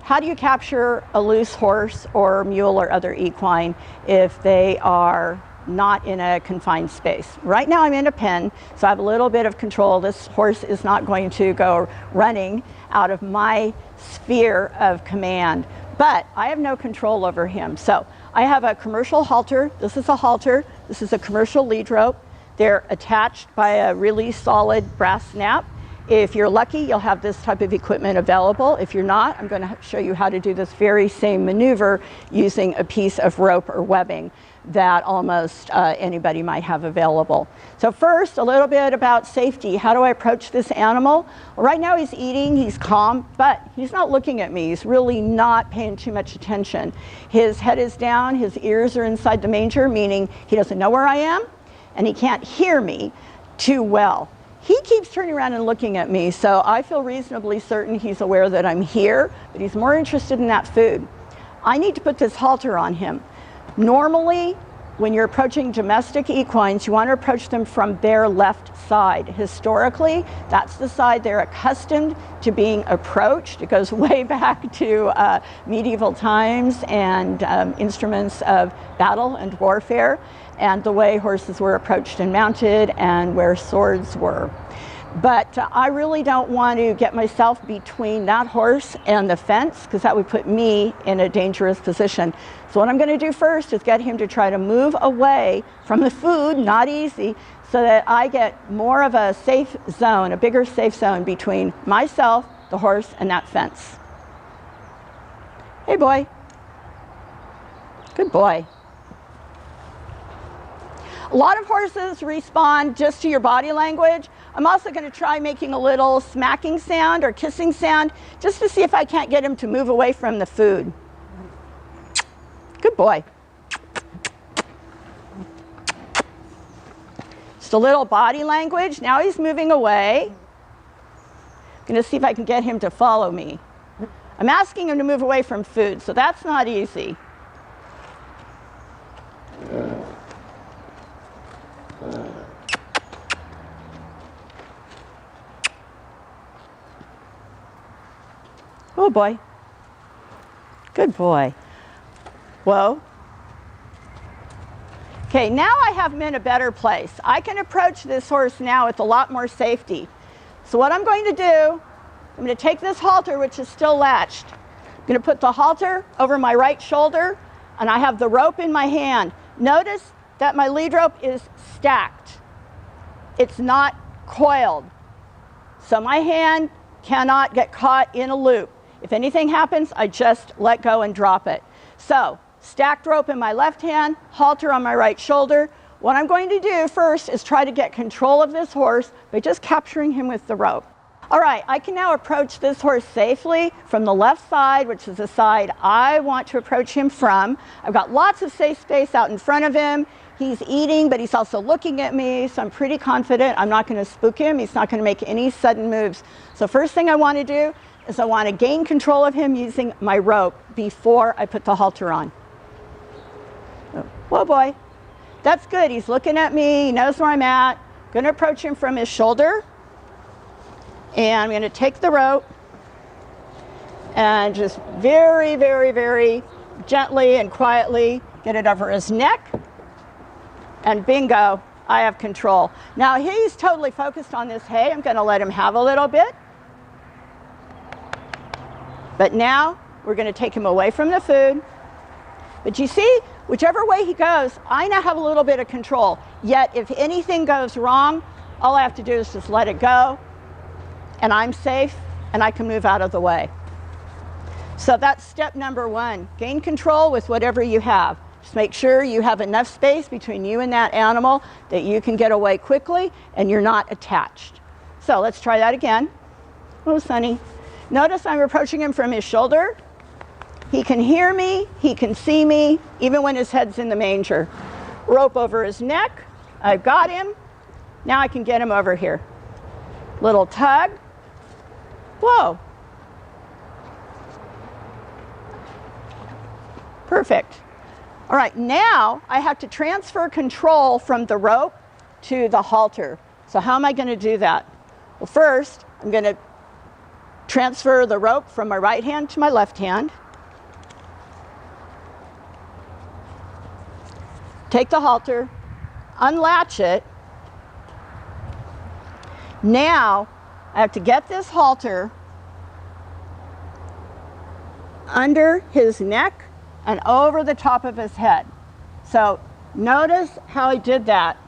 how do you capture a loose horse or mule or other equine if they are not in a confined space? Right now I'm in a pen, so I have a little bit of control. This horse is not going to go running out of my sphere of command, but I have no control over him. So I have a commercial halter. This is a halter. This is a commercial lead rope. They're attached by a really solid brass snap. If you're lucky, you'll have this type of equipment available. If you're not, I'm going to show you how to do this very same maneuver using a piece of rope or webbing that almost anybody might have available. So first, a little bit about safety. How do I approach this animal? Well, right now he's eating, he's calm, but he's not looking at me. He's really not paying too much attention. His head is down, his ears are inside the manger, meaning he doesn't know where I am, and he can't hear me too well. He keeps turning around and looking at me, so I feel reasonably certain he's aware that I'm here, but he's more interested in that food. I need to put this halter on him. Normally, when you're approaching domestic equines, you want to approach them from their left side. Historically, that's the side they're accustomed to being approached. It goes way back to medieval times and instruments of battle and warfare, and the way horses were approached and mounted and where swords were. But I really don't want to get myself between that horse and the fence, because that would put me in a dangerous position. So what I'm going to do first is get him to try to move away from the food, not easy, so that I get more of a safe zone, a bigger safe zone between myself, the horse, and that fence. Hey, boy. Good boy. A lot of horses respond just to your body language. I'm also going to try making a little smacking sound or kissing sound just to see if I can't get him to move away from the food. Good boy. Just a little body language. Now he's moving away. I'm going to see if I can get him to follow me. I'm asking him to move away from food, so that's not easy. Oh boy. Good boy. Whoa. Okay, now I have him in a better place. I can approach this horse now with a lot more safety. So what I'm going to do, I'm going to take this halter, which is still latched. I'm going to put the halter over my right shoulder, and I have the rope in my hand. Notice that my lead rope is stacked. It's not coiled. So my hand cannot get caught in a loop. If anything happens, I just let go and drop it. So, stacked rope in my left hand, halter on my right shoulder. What I'm going to do first is try to get control of this horse by just capturing him with the rope. All right, I can now approach this horse safely from the left side, which is the side I want to approach him from. I've got lots of safe space out in front of him. He's eating, but he's also looking at me, so I'm pretty confident I'm not going to spook him. He's not going to make any sudden moves. So first thing I want to do is I want to gain control of him using my rope before I put the halter on. Whoa, boy. That's good. He's looking at me. He knows where I'm at. I'm going to approach him from his shoulder. And I'm going to take the rope and just very, very, very gently and quietly get it over his neck. And bingo, I have control. Now he's totally focused on this hay. I'm going to let him have a little bit. But now we're going to take him away from the food. But you see, whichever way he goes, I now have a little bit of control. Yet if anything goes wrong, all I have to do is just let it go, and I'm safe, and I can move out of the way. So that's step number one. Gain control with whatever you have. Just make sure you have enough space between you and that animal that you can get away quickly and you're not attached. So let's try that again. Oh, Sonny. Notice I'm approaching him from his shoulder. He can hear me, he can see me, even when his head's in the manger. Rope over his neck. I've got him. Now I can get him over here. Little tug. Whoa. Perfect. All right, now I have to transfer control from the rope to the halter. So how am I going to do that? Well, first, I'm going to Transfer the rope from my right hand to my left hand. Take the halter, unlatch it. Now I have to get this halter under his neck and over the top of his head. So notice how I did that.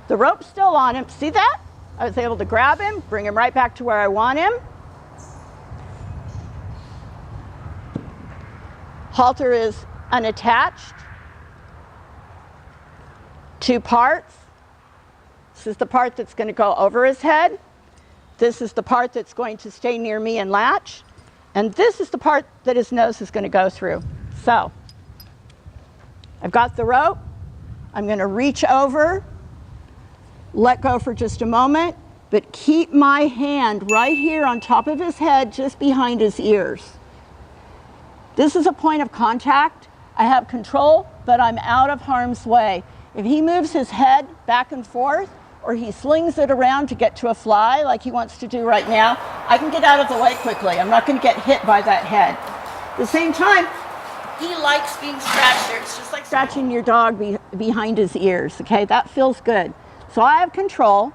The rope's still on him. See that? I was able to grab him, bring him right back to where I want him. Halter is unattached. 2 parts. This is the part that's going to go over his head. This is the part that's going to stay near me and latch. And this is the part that his nose is going to go through. So I've got the rope. I'm going to reach over, let go for just a moment, but keep my hand right here on top of his head, just behind his ears. This is a point of contact. I have control, but I'm out of harm's way. If he moves his head back and forth, or he slings it around to get to a fly like he wants to do right now, I can get out of the way quickly. I'm not going to get hit by that head. At the same time, he likes being scratched there. It's just like scratching your dog behind his ears, okay? That feels good. So I have control,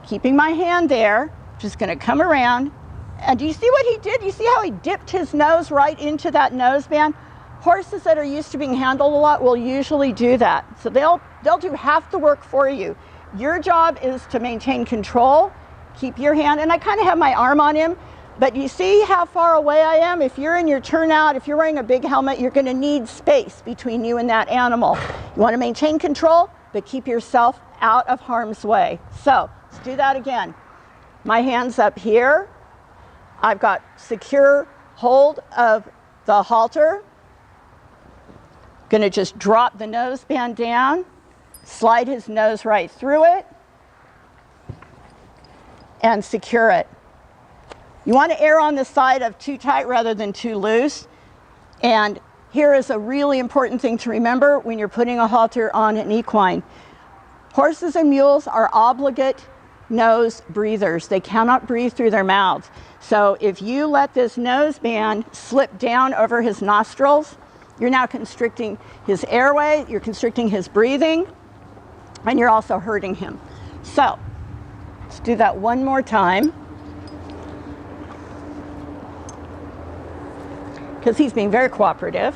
keeping my hand there, just going to come around. And do you see what he did? You see how he dipped his nose right into that noseband? Horses that are used to being handled a lot will usually do that. So they'll do half the work for you. Your job is to maintain control, keep your hand, and I kind of have my arm on him, but you see how far away I am? If you're in your turnout, if you're wearing a big helmet, you're going to need space between you and that animal. You want to maintain control, but keep yourself out of harm's way. So let's do that again. My hand's up here. I've got secure hold of the halter. Going to just drop the noseband down, slide his nose right through it, and secure it. You want to err on the side of too tight rather than too loose. And here is a really important thing to remember when you're putting a halter on an equine. Horses and mules are obligate nose breathers. They cannot breathe through their mouths. So if you let this noseband slip down over his nostrils, you're now constricting his airway, you're constricting his breathing, and you're also hurting him. So let's do that one more time. Because he's being very cooperative.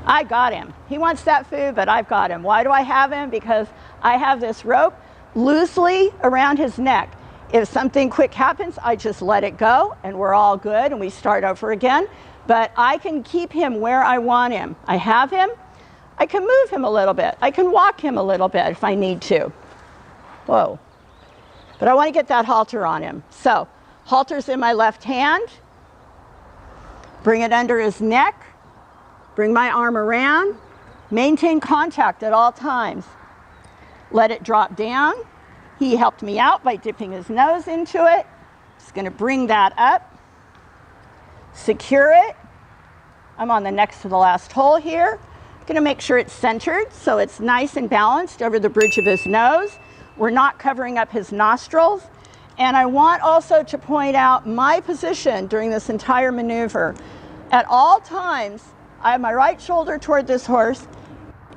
I got him. He wants that food, but I've got him. Why do I have him? Because I have this rope loosely around his neck. If something quick happens, I just let it go, and we're all good, and we start over again. But I can keep him where I want him. I have him. I can move him a little bit. I can walk him a little bit if I need to. Whoa. But I want to get that halter on him. So, halter's in my left hand. Bring it under his neck. Bring my arm around. Maintain contact at all times. Let it drop down. He helped me out by dipping his nose into it. Just going to bring that up. Secure it. I'm on the next to the last hole here. Going to make sure it's centered so it's nice and balanced over the bridge of his nose. We're not covering up his nostrils. And I want also to point out my position during this entire maneuver. At all times, I have my right shoulder toward this horse,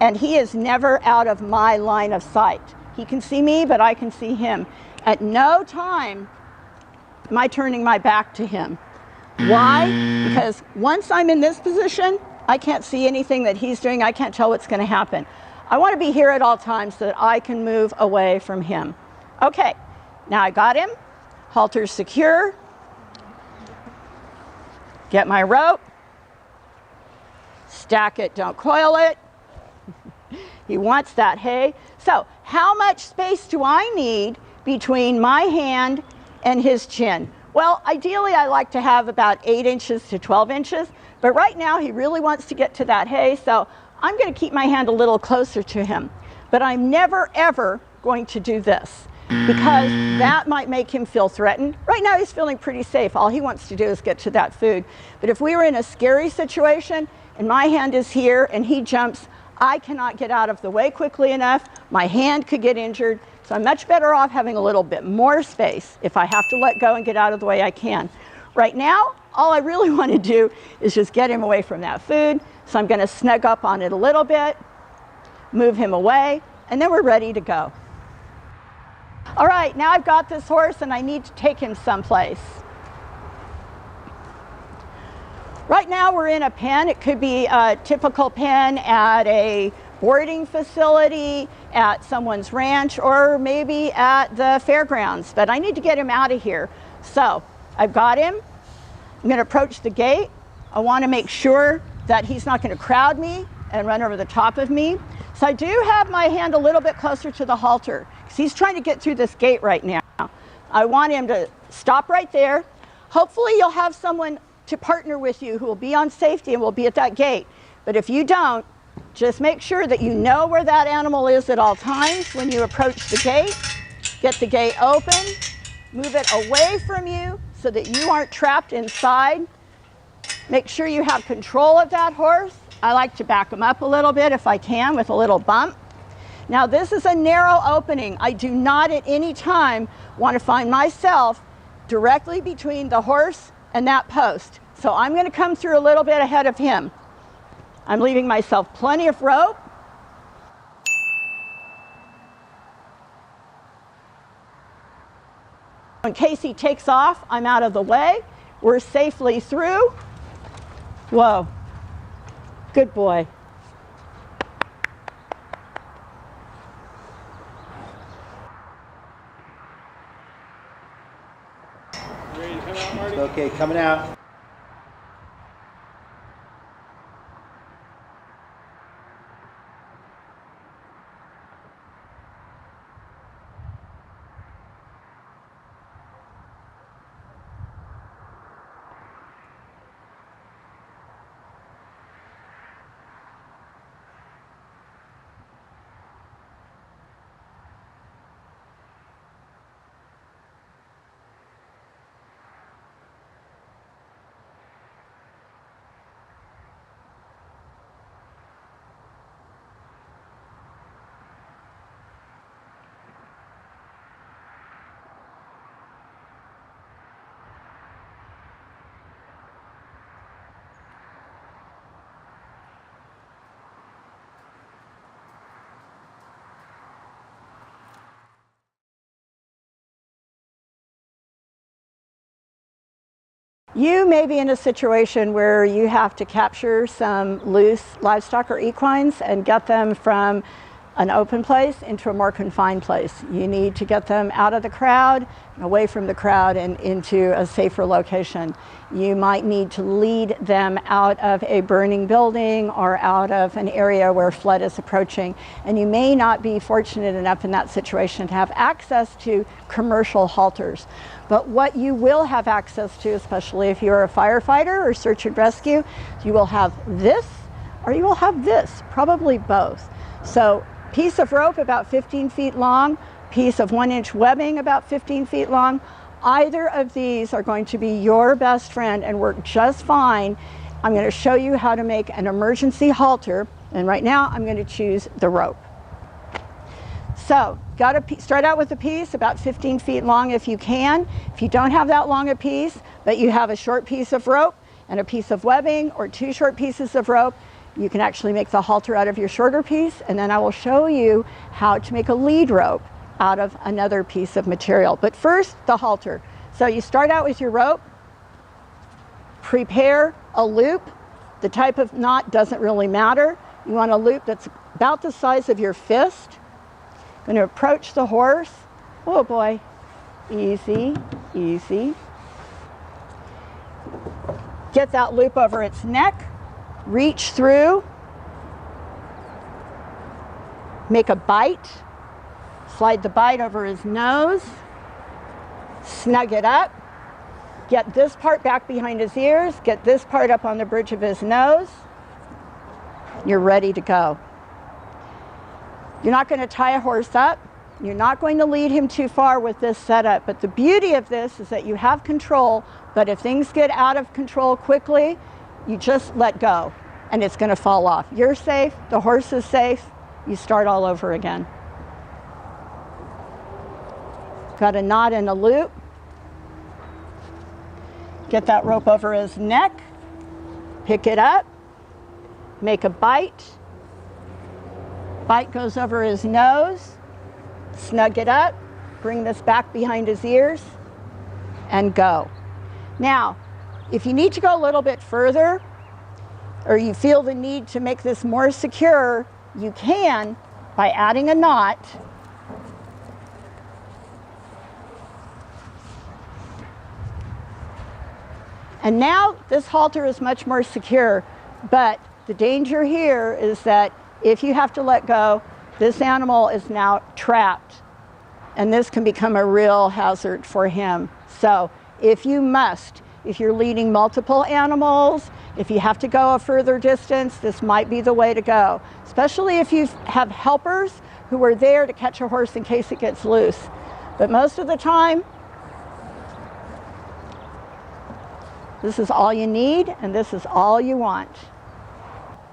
and he is never out of my line of sight. He can see me, but I can see him. At no time am I turning my back to him. Why? Because once I'm in this position, I can't see anything that he's doing. I can't tell what's going to happen. I want to be here at all times so that I can move away from him. Okay, now I got him. Halter's secure. Get my rope. Stack it, don't coil it. He wants that hay. So how much space do I need between my hand and his chin? Well, ideally I like to have about 8 inches to 12 inches, but right now he really wants to get to that hay, so I'm going to keep my hand a little closer to him. But I'm never ever going to do this because that might make him feel threatened. Right now he's feeling pretty safe. All he wants to do is get to that food. But if we were in a scary situation and my hand is here and he jumps, I cannot get out of the way quickly enough. My hand could get injured. So I'm much better off having a little bit more space. If I have to let go and get out of the way, I can. Right now, all I really want to do is just get him away from that food. So I'm going to snug up on it a little bit, move him away, and then we're ready to go. All right, now I've got this horse and I need to take him someplace. Right now we're in a pen. It could be a typical pen at a boarding facility, at someone's ranch, or maybe at the fairgrounds. But I need to get him out of here. So I've got him. I'm going to approach the gate. I want to make sure that he's not going to crowd me and run over the top of me. So I do have my hand a little bit closer to the halter because he's trying to get through this gate right now. I want him to stop right there. Hopefully you'll have someone to partner with you who will be on safety and will be at that gate. But if you don't, just make sure that you know where that animal is at all times when you approach the gate. Get the gate open, move it away from you so that you aren't trapped inside. Make sure you have control of that horse. I like to back him up a little bit if I can with a little bump. Now this is a narrow opening. I do not at any time want to find myself directly between the horse and that post. So I'm going to come through a little bit ahead of him. I'm leaving myself plenty of rope. In case he takes off, I'm out of the way. We're safely through. Whoa, good boy. Ready to come out, Marty? Okay, coming out. You may be in a situation where you have to capture some loose livestock or equines and get them from an open place into a more confined place. You need to get them out of the crowd, away from the crowd, and into a safer location. You might need to lead them out of a burning building or out of an area where flood is approaching. And you may not be fortunate enough in that situation to have access to commercial halters. But what you will have access to, especially if you're a firefighter or search and rescue, you will have this or you will have this, probably both. So piece of rope about 15 feet long, piece of 1-inch webbing about 15 feet long. Either of these are going to be your best friend and work just fine. I'm going to show you how to make an emergency halter, and right now I'm going to choose the rope. So, got to start out with a piece about 15 feet long if you can. If you don't have that long a piece, but you have a short piece of rope and a piece of webbing or 2 short pieces of rope, you can actually make the halter out of your shorter piece, and then I will show you how to make a lead rope out of another piece of material. But first, the halter. So you start out with your rope, prepare a loop. The type of knot doesn't really matter. You want a loop that's about the size of your fist. Going to approach the horse. Oh boy, easy, easy. Get that loop over its neck. Reach through, make a bite, slide the bite over his nose, snug it up, get this part back behind his ears, get this part up on the bridge of his nose. You're ready to go. You're not going to tie a horse up. You're not going to lead him too far with this setup, but the beauty of this is that you have control, but if things get out of control quickly, you just let go and it's going to fall off. You're safe, the horse is safe, you start all over again. Got a knot and a loop. Get that rope over his neck, pick it up, make a bite. Bite goes over his nose, snug it up, bring this back behind his ears, and go. Now, if you need to go a little bit further, or you feel the need to make this more secure, you can by adding a knot. And now this halter is much more secure, but the danger here is that if you have to let go, this animal is now trapped, and this can become a real hazard for him. So if you must, if you're leading multiple animals, if you have to go a further distance, this might be the way to go, especially if you have helpers who are there to catch a horse in case it gets loose. But most of the time, this is all you need, and this is all you want.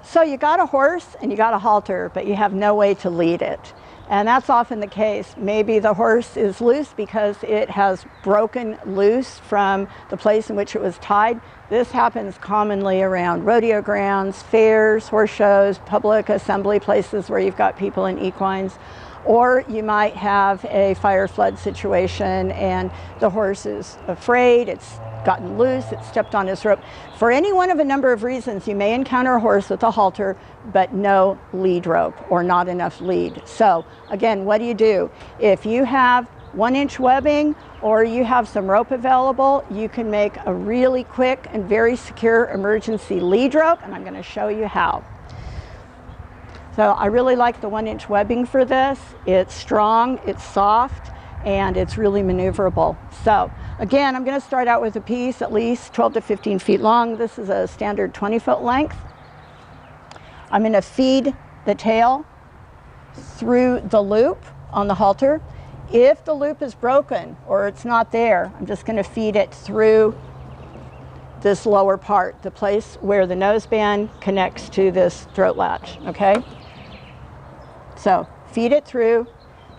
So you got a horse and you got a halter, but you have no way to lead it. And that's often the case. Maybe the horse is loose because it has broken loose from the place in which it was tied. This happens commonly around rodeo grounds, fairs, horse shows, public assembly places where you've got people in equines. Or you might have a fire flood situation and the horse is afraid, it's gotten loose, it's stepped on his rope. For any one of a number of reasons, you may encounter a horse with a halter, but no lead rope or not enough lead. So again, what do? If you have 1-inch webbing or you have some rope available, you can make a really quick and very secure emergency lead rope, and I'm going to show you how. So I really like the 1-inch webbing for this. It's strong, it's soft, and it's really maneuverable. So again, I'm going to start out with a piece at least 12 to 15 feet long. This is a standard 20-foot length. I'm going to feed the tail through the loop on the halter. If the loop is broken or it's not there, I'm just going to feed it through this lower part, the place where the noseband connects to this throat latch, okay? So feed it through.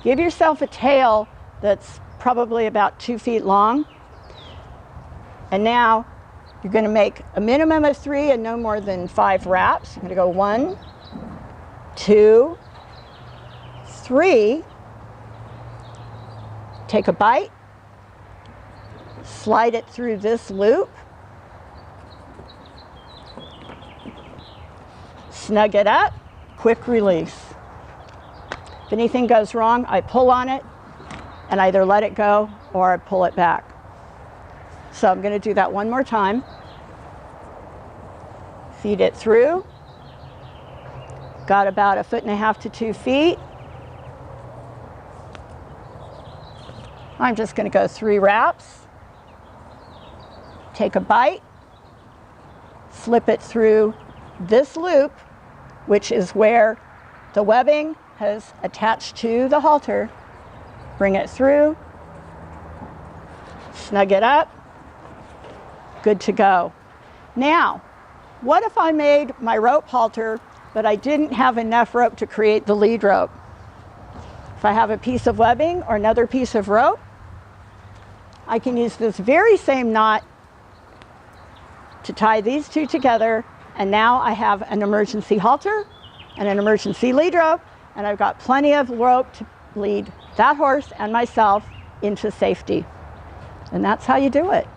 Give yourself a tail that's probably about 2 feet long. And now you're going to make a minimum of 3 and no more than 5 wraps. You're going to go 1, 2, 3. Take a bite. Slide it through this loop. Snug it up. Quick release. If anything goes wrong, I pull on it and either let it go or I pull it back. So I'm going to do that one more time. Feed it through. Got about 1.5 to 2 feet. I'm just going to go 3 wraps. Take a bite. Slip it through this loop, which is where the webbing has attached to the halter. Bring it through. Snug it up. Good to go. Now, what if I made my rope halter, but I didn't have enough rope to create the lead rope? If I have a piece of webbing or another piece of rope, I can use this very same knot to tie these two together, and now I have an emergency halter and an emergency lead rope, and I've got plenty of rope to lead that horse and myself into safety. And that's how you do it.